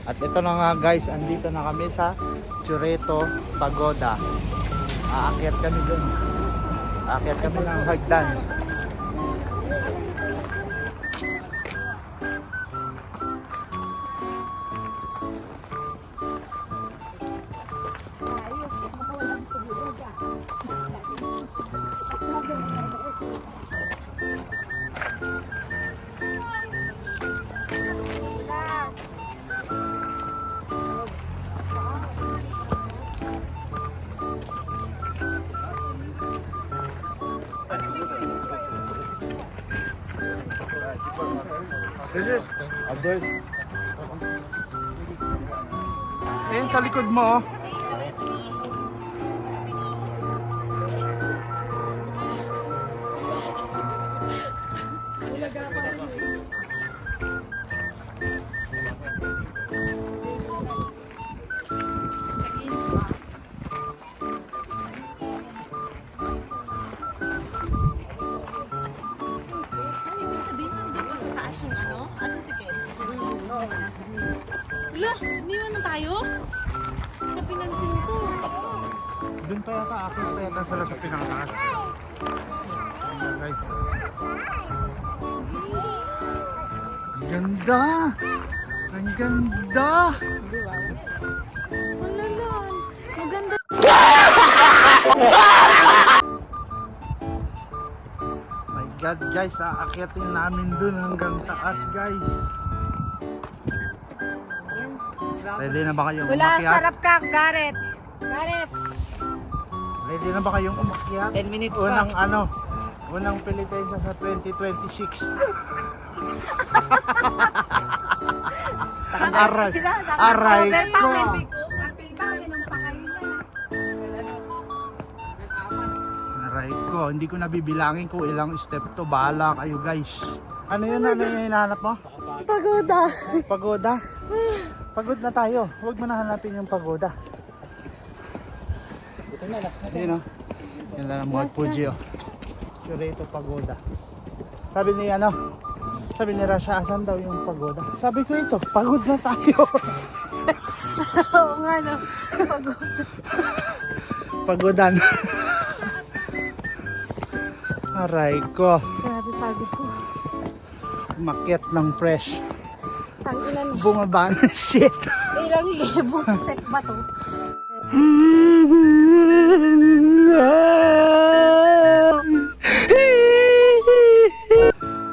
At ito na nga guys, andito na kami sa Chureto Pagoda. Aakyat kami dun. Aakyat kami ng hagdan. Abdul. Ayun sa likod mo. Wala, iniwan na tayo? Napinansin ko. Doon pa yata akin, pa yata sila sa pinakataas. Ayan guys. Ang ganda! Ang ganda! Wala lang. Maganda. My God guys, aakyatin namin dun hanggang taas guys. Ready na ba kayong Wala, umakyat? sarap ka, Gareth. Gareth. Ready na ba kayong umakyat? 10 minutes Unang unang Pilipino sa 2026. Aray, aray ko. Aray ko, hindi ko nabibilangin kung ilang step to. Bahala kayo guys. Ano yun? Ano yung hinahanap mo? Pagoda. Pagoda? Pagod na tayo. Huwag mo na hanapin yung pagoda. Yun o. Yan lang ang Mount Fuji o. Chureto Pagoda. Sabi ni sabi ni Rasha, asan daw yung pagoda? Sabi ko ito, pagod na tayo. Oo nga no. Pagoda. Pagodan. Aray ko. Grabe pagod ko. Makyat ng fresh. Tanginan. Bumaba ng shit. Ilang libong step ba to?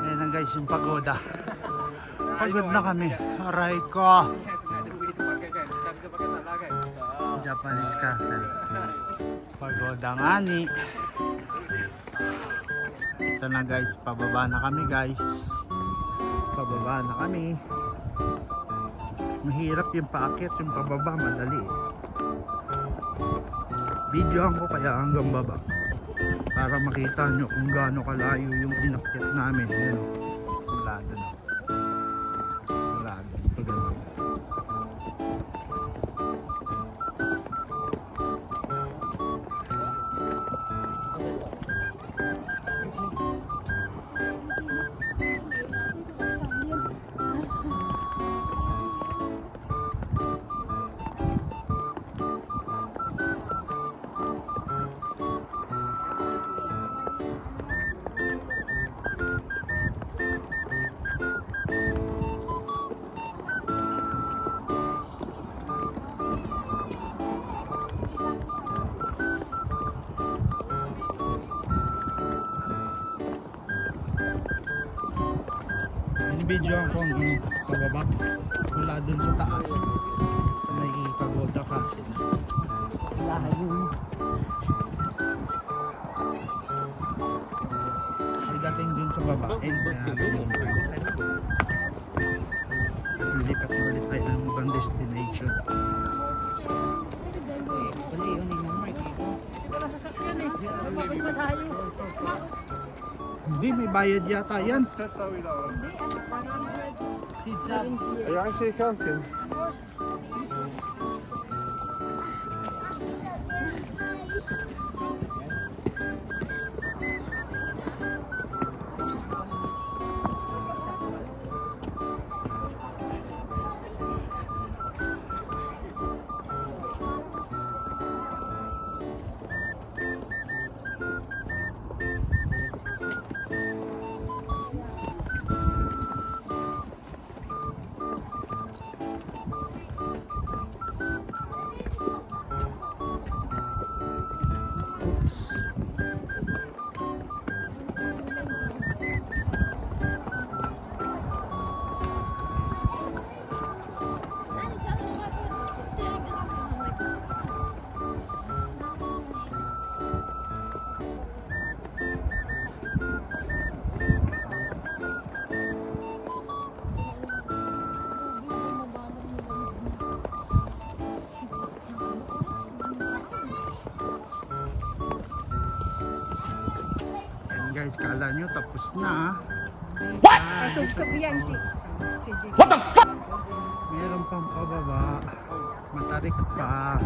Ayan na guys yung pagoda. Pagod na kami. Aray ko. Japanese castle. Pagoda nga ni. Ito na guys, pababa na kami guys. Pababa na kami. Mahirap yung paakyat, yung pababa madali. Videoan ko kaya hanggang baba para makita nyo kung gaano kalayo yung inakyat namin. Yun, simulado na. Simulado. Pagano. Video ako ang pababa mula dun sa taas sa may Pagoda Castle. Dating dun sa baba and at nilipat na ulit tayo ng ibang destination. Hindi, may bayad yata yan. Are you actually counting? guys, kala nyo tapos na. Kasubsob yan si Jig. Meron pang pababa. Matarik pa.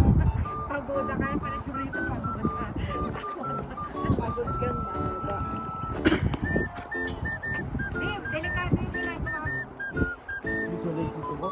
Pagoda kaya pala churrito pagoda. Pagod ganda. Delikado yung ginagawa. Visualize ito ko.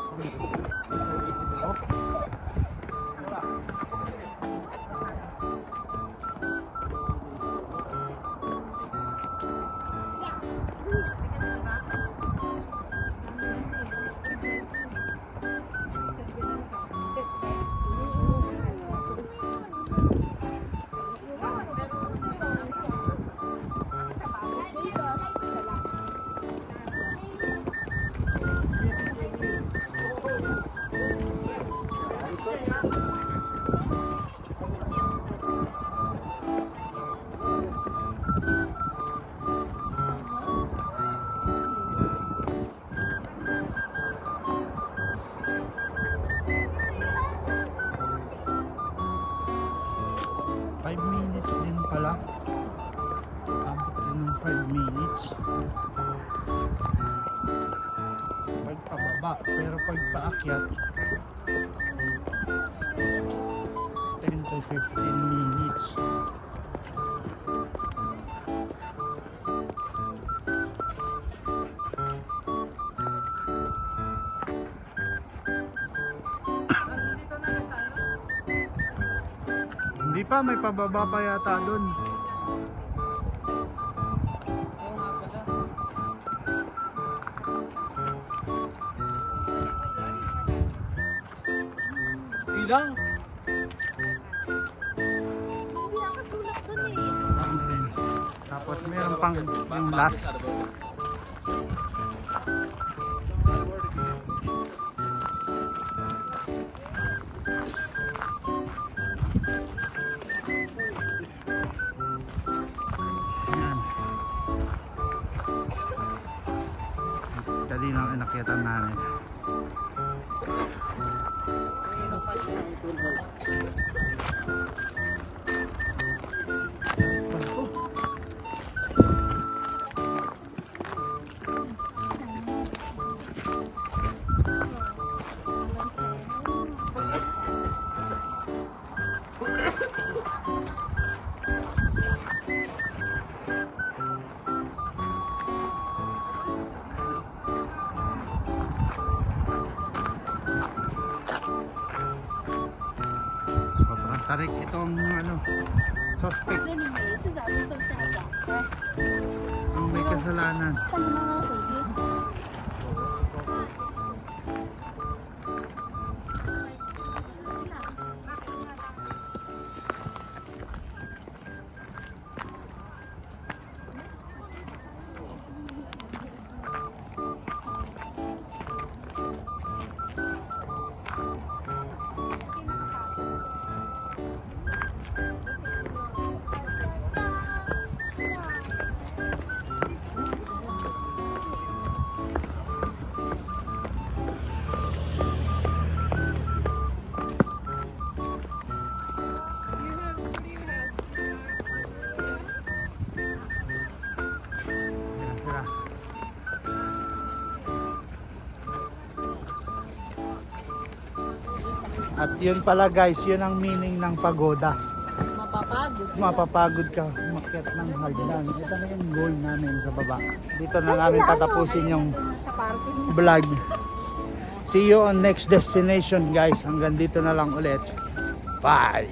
Minutes din pala. Abot din ng 5 minutes. Pag pababa, pero pag paakyat 10 to 15 minutes. Hindi pa, may pababa pa yata doon. Ilang? Hindi ako sulat dun eh. Tapos meron pang yung last. Ayan. Dali lang inakyatan namin. Sobrang tarik itong suspect ang may kasalanan. Ayan sila. At yun pala guys, yun ang meaning ng pagoda. Mapapagod. Mapapagod ka umakyat ng hagdan. Ito na yung goal namin sa baba. Dito na namin tatapusin yung Sa parking. vlog. See you on next destination guys. Hanggang dito na lang ulit. Bye!